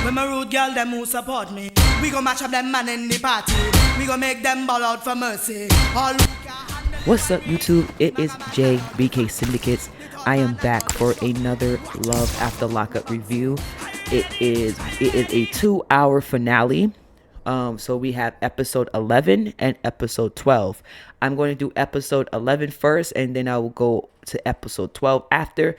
When my rude girl, them who support me. We gon' match up them man in the party. We gon' make them ball out for mercy. All What's up, YouTube? It is JBK Syndicates. I am back for another Love After Lockup review. It is a 2-hour finale. So we have episode 11 and episode 12. I'm going to do episode 11 first, and then I will go to episode 12 after.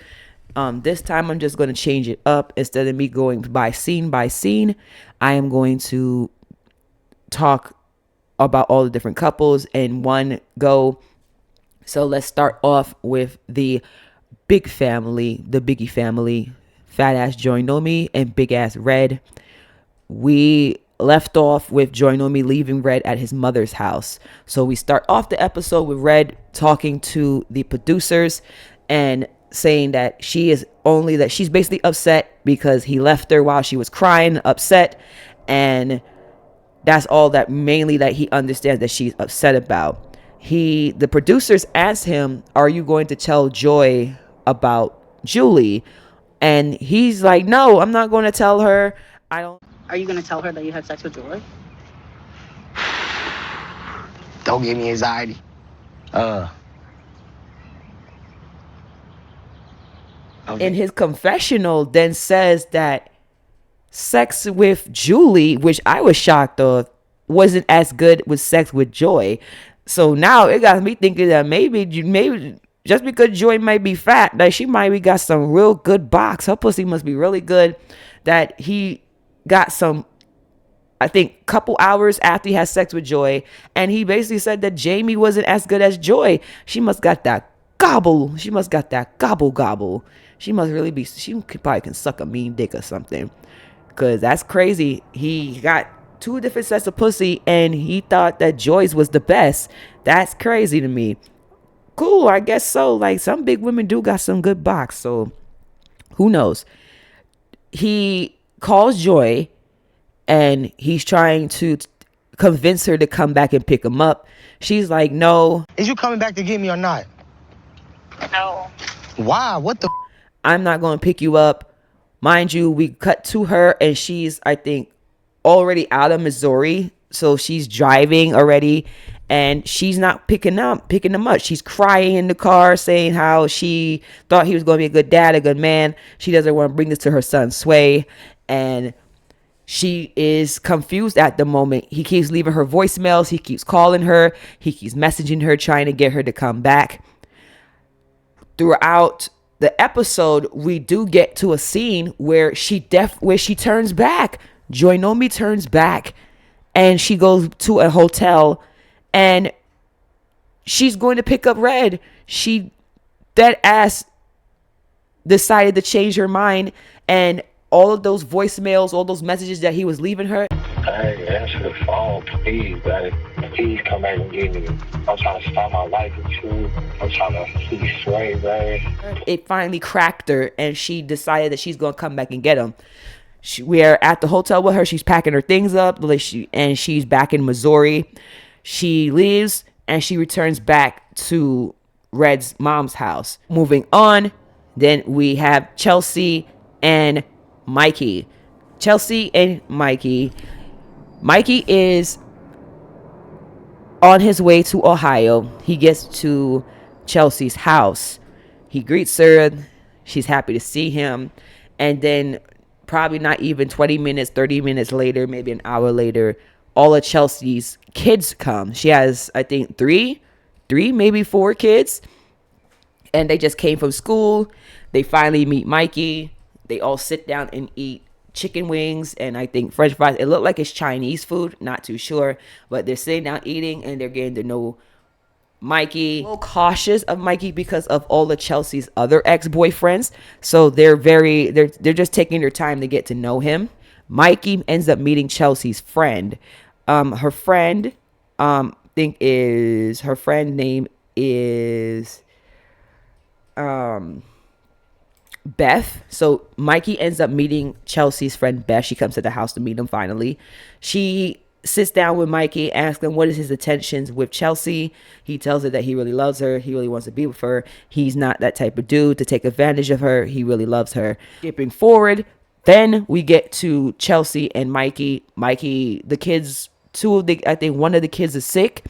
This time I'm just going to change it up. Instead of me going by scene, I am going to talk about all the different couples in one go. So let's start off with the big family, the Biggie family, fat ass Joy Nomi and big ass Red. We left off with Joy Nomi leaving Red at his mother's house. So we start off the episode with Red talking to the producers and saying that she's basically upset because he left her while she was crying, upset, and that's all that mainly that he understands that she's upset about. The producers asked him, "Are you going to tell Joy about Julie?" And he's like, "No, I'm not going to tell her. I don't." Are you going to tell her that you had sex with Joy? Don't give me anxiety. Okay. In his confessional, then says that sex with Julie, which I was shocked of, wasn't as good with sex with Joy. So now it got me thinking that maybe just because Joy might be fat, that she might be got some real good box. Her pussy must be really good. That he got some, I think, couple hours after he had sex with Joy, and he basically said that Jamie wasn't as good as Joy. She must got that gobble. She must got that gobble. She must really be. Probably can suck a mean dick or something. Cause that's crazy. He got 2 different sets of pussy and he thought that Joy's was the best. That's crazy to me. Cool, I guess so. Like, some big women do got some good box, so who knows. He calls Joy and he's trying to convince her to come back and pick him up. She's like, "No." Is you coming back to get me or not? No. Why? What the? I'm not going to pick you up. Mind you, we cut to her and she's, I think, already out of Missouri. So she's driving already and she's not picking him up. She's crying in the car saying how she thought he was going to be a good dad, a good man. She doesn't want to bring this to her son, Sway. And she is confused at the moment. He keeps leaving her voicemails. He keeps calling her. He keeps messaging her, trying to get her to come back. Throughout the episode, we do get to a scene where she turns back. Joy Nomi turns back and she goes to a hotel and she's going to pick up Red. She dead ass decided to change her mind, and all of those voicemails, all those messages that he was leaving her. Hey, answer the phone, please, daddy. Please come back and get me. I'm trying to start my life with you. I'm trying to see Sway, baby. It finally cracked her, and she decided that she's going to come back and get him. We are at the hotel with her. She's packing her things up, and she's back in Missouri. She leaves, and she returns back to Red's mom's house. Moving on, then we have Chelsea and Mikey. Chelsea and Mikey. Mikey is on his way to Ohio. He gets to Chelsea's house. He greets her. She's happy to see him. And then probably not even 20 minutes, 30 minutes later, maybe an hour later, all of Chelsea's kids come. She has, I think, three, maybe 4 kids. And they just came from school. They finally meet Mikey. They all sit down and eat chicken wings and I think French fries. It looked like it's Chinese food, not too sure, but they're sitting down eating and they're getting to know Mikey. A little cautious of Mikey because of all of Chelsea's other ex-boyfriends, so they're just taking their time to get to know him. Mikey ends up meeting Chelsea's friend. Her friend name is Beth. So Mikey ends up meeting Chelsea's friend Beth. She comes to the house to meet him finally. She sits down with Mikey, asks him what is his intentions with Chelsea. He tells her that he really loves her. He really wants to be with her. He's not that type of dude to take advantage of her. He really loves her. Skipping forward, Then we get to Chelsea and Mikey. Mikey, the kids, I think one of the kids is sick.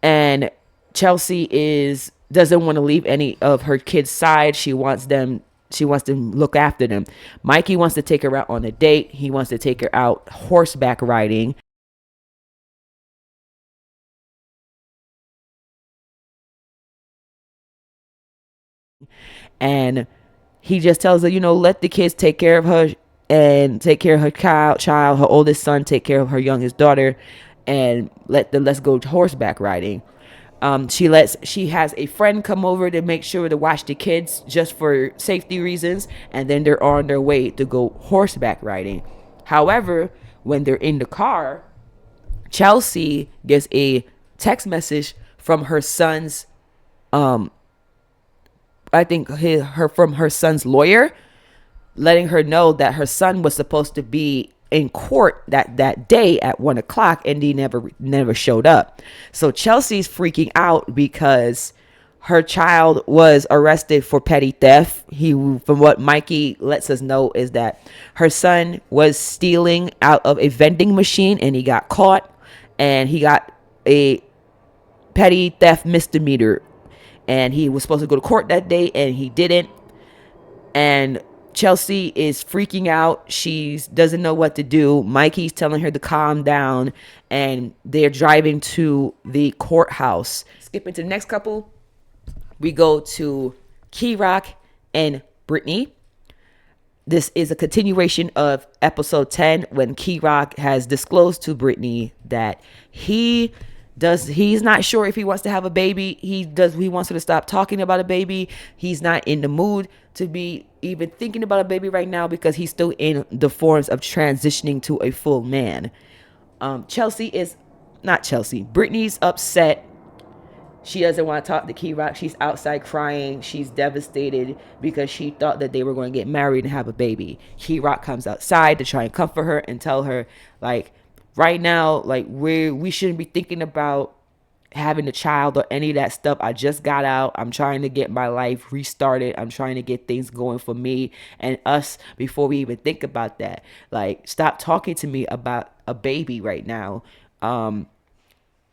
And Chelsea doesn't want to leave any of her kids' side. She wants to look after them. Mikey wants to take her out on a date. He wants to take her out horseback riding. And he just tells her, let the kids take care of her and take care of her child, her oldest son, take care of her youngest daughter, and let's go horseback riding. She has a friend come over to make sure to watch the kids just for safety reasons, and then they're on their way to go horseback riding. However, when they're in the car, Chelsea gets a text message from her son's from her son's lawyer, letting her know that her son was supposed to be in court that day at 1:00, and he never showed up. So Chelsea's freaking out because her child was arrested for petty theft. From what Mikey lets us know, is that her son was stealing out of a vending machine and he got caught, and he got a petty theft misdemeanor, and he was supposed to go to court that day and he didn't. And Chelsea is freaking out. She doesn't know what to do. Mikey's telling her to calm down, and they're driving to the courthouse. Skipping to the next couple, we go to Key Rock and Britney. This is a continuation of episode 10, when Key Rock has disclosed to Britney that he's not sure if he wants to have a baby. He wants her to stop talking about a baby. He's not in the mood to be even thinking about a baby right now, because he's still in the forms of transitioning to a full man. Britney's upset. She doesn't want to talk to Key Rock. She's outside crying. She's devastated because she thought that they were going to get married and have a baby. Key Rock comes outside to try and comfort her and tell her, like, right now, like, we shouldn't be thinking about having a child or any of that stuff. I just got out. I'm trying to get my life restarted. I'm trying to get things going for me and us before we even think about that. Like, stop talking to me about a baby right now.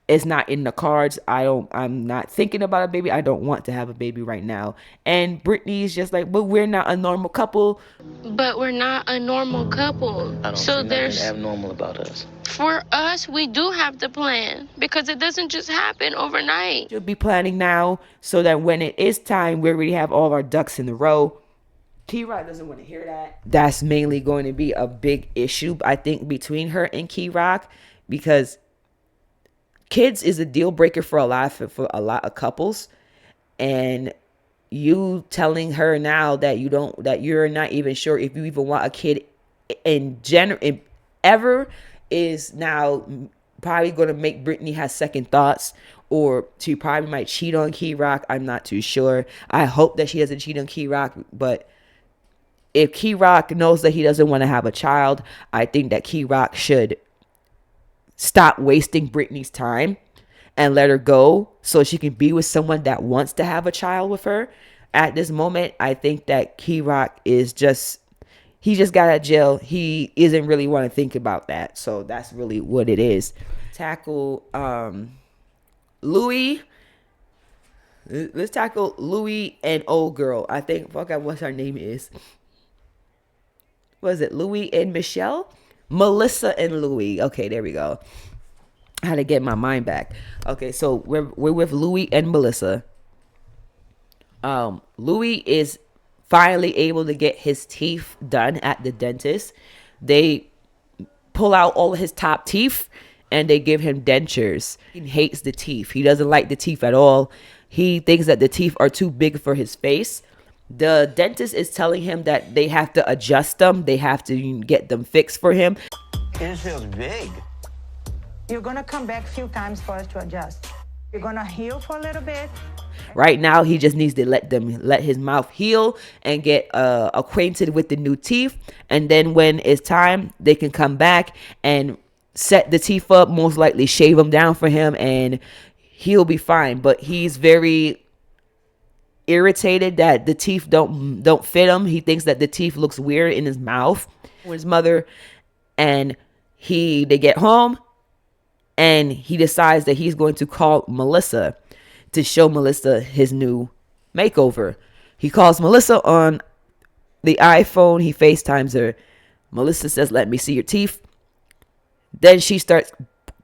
It's not in the cards. I'm not thinking about a baby. I don't want to have a baby right now. And Britney's just like, but we're not a normal couple. But we're not a normal couple. I don't so see there's nothing abnormal about us. For us, we do have to plan, because it doesn't just happen overnight. Should be planning now, so that when it is time, we already have all our ducks in a row. Key-Rock doesn't want to hear that. That's mainly going to be a big issue, I think, between her and Key-Rock, because kids is a deal breaker for a lot of couples. And you telling her now that you're not even sure if you even want a kid in general ever, is now probably going to make Britney have second thoughts, or she probably might cheat on Key Rock. I'm not too sure. I hope that she doesn't cheat on Key Rock, but if Key Rock knows that he doesn't want to have a child, I think that Key Rock should stop wasting Britney's time and let her go so she can be with someone that wants to have a child with her. At this moment, I think that Key Rock he just got out of jail. He isn't really want to think about that. So that's really what it is. Tackle Louie. Let's tackle Louie and old girl. I forgot what her name is. Was it Louie and Michelle? Melissa and Louie. Okay, there we go. I had to get my mind back. Okay, so we're with Louie and Melissa. Louie is finally able to get his teeth done at the dentist. They pull out all of his top teeth and they give him dentures. He hates the teeth. He doesn't like the teeth at all. He thinks that the teeth are too big for his face. The dentist is telling him that they have to adjust them. They have to get them fixed for him. It feels big. You're gonna come back a few times for us to adjust. You're gonna heal for a little bit. Right now, he just needs to let his mouth heal and get acquainted with the new teeth. And then when it's time, they can come back and set the teeth up, most likely shave them down for him, and he'll be fine. But he's very irritated that the teeth don't fit him. He thinks that the teeth looks weird in his mouth. His mother and they get home, and he decides that he's going to call Melissa to show Melissa his new makeover. He calls Melissa on the iPhone. He FaceTimes her. Melissa says, "Let me see your teeth." Then she starts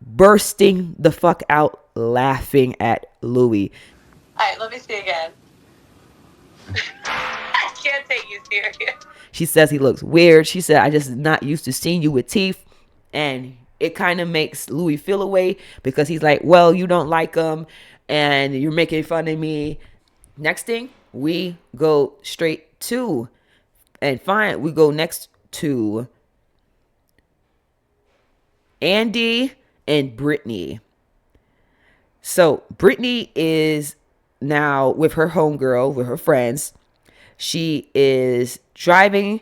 bursting the fuck out laughing at Louie. All right, let me see again. I can't take you serious. She says he looks weird. She said, "I just not used to seeing you with teeth." And it kind of makes Louie feel away because he's like, "Well, you don't like them and you're making fun of me." Next thing, we go straight to we go next to Andy and Britney. So Britney is now with her homegirl, with her friends. She is driving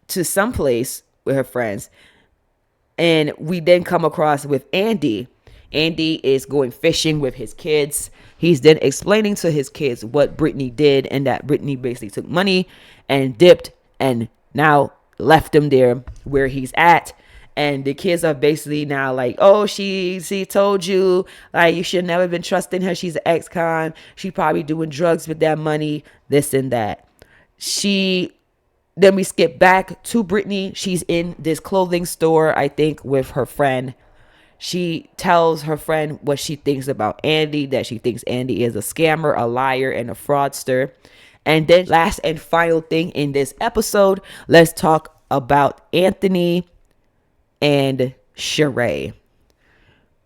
to some place with her friends. And we then come across with Andy. Andy is going fishing with his kids. He's then explaining to his kids what Britney did, and that Britney basically took money and dipped and now left him there where he's at. And the kids are basically now like, "Oh, she told you, like, you should never been trusting her. She's an ex-con. She probably doing drugs with that money, this and that." Then we skip back to Britney. She's in this clothing store, I think, with her friend. She tells her friend what she thinks about Andy, that she thinks Andy is a scammer, a liar, and a fraudster. And then last and final thing in this episode, let's talk about Anthony and Sheree.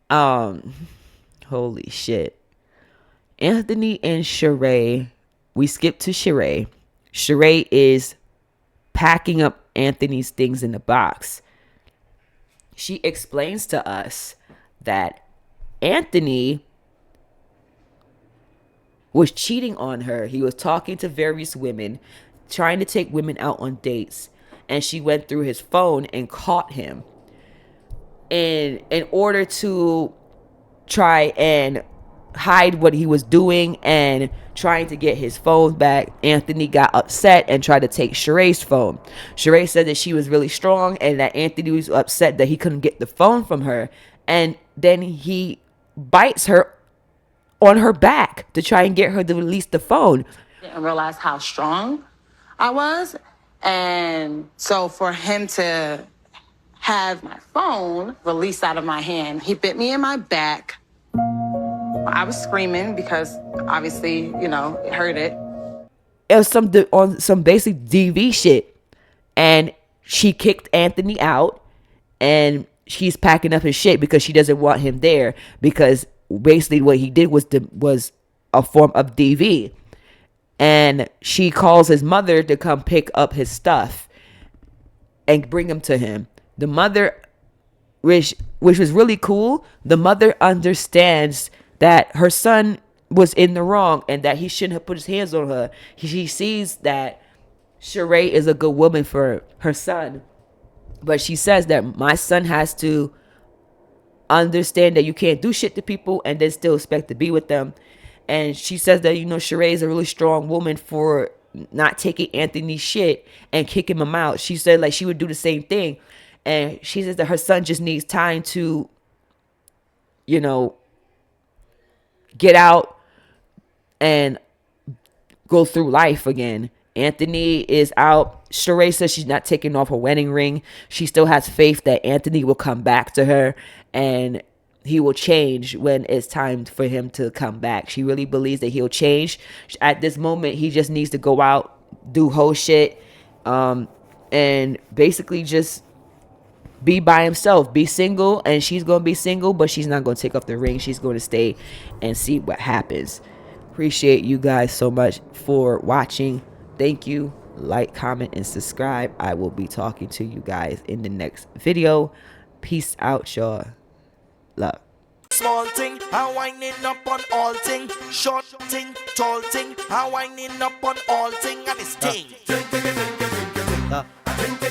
Holy shit. Anthony and Sheree. We skip to Sheree. Sheree is packing up Anthony's things in the box. She explains to us that Anthony was cheating on her. He was talking to various women, trying to take women out on dates, and she went through his phone and caught him. And in order to try and hide what he was doing and trying to get his phone back, Anthony got upset and tried to take Sheree's phone. Sheree said that she was really strong and that Anthony was upset that he couldn't get the phone from her. And then he bites her on her back to try and get her to release the phone. Didn't realize how strong I was. And so for him to have my phone released out of my hand, he bit me in my back. I was screaming because obviously, it hurt it. It was on some basic DV shit. And she kicked Anthony out, and she's packing up his shit because she doesn't want him there, because basically what he did was a form of DV. And she calls his mother to come pick up his stuff and bring him to him. The mother, which was really cool, the mother understands that her son was in the wrong and that he shouldn't have put his hands on her. She sees that Sheree is a good woman for her son. But she says that my son has to understand that you can't do shit to people and then still expect to be with them. And she says that, Sheree is a really strong woman for not taking Anthony's shit and kicking him out. She said like she would do the same thing. And she says that her son just needs time to, get out and go through life again. Anthony is out. Sheree says she's not taking off her wedding ring. She still has faith that Anthony will come back to her and he will change when it's time for him to come back. She really believes that he'll change. At this moment, he just needs to go out, do whole shit, and basically just be by himself, be single. And she's going to be single, but she's not going to take off the ring. She's going to stay and see what happens. Appreciate you guys so much for watching. Thank you. Like, comment, and subscribe. I will be talking to you guys in the next video. Peace out, y'all. Love. Small thing, I winding up on all thing. Short thing, tall thing, I winding up on all thing. And it's thing.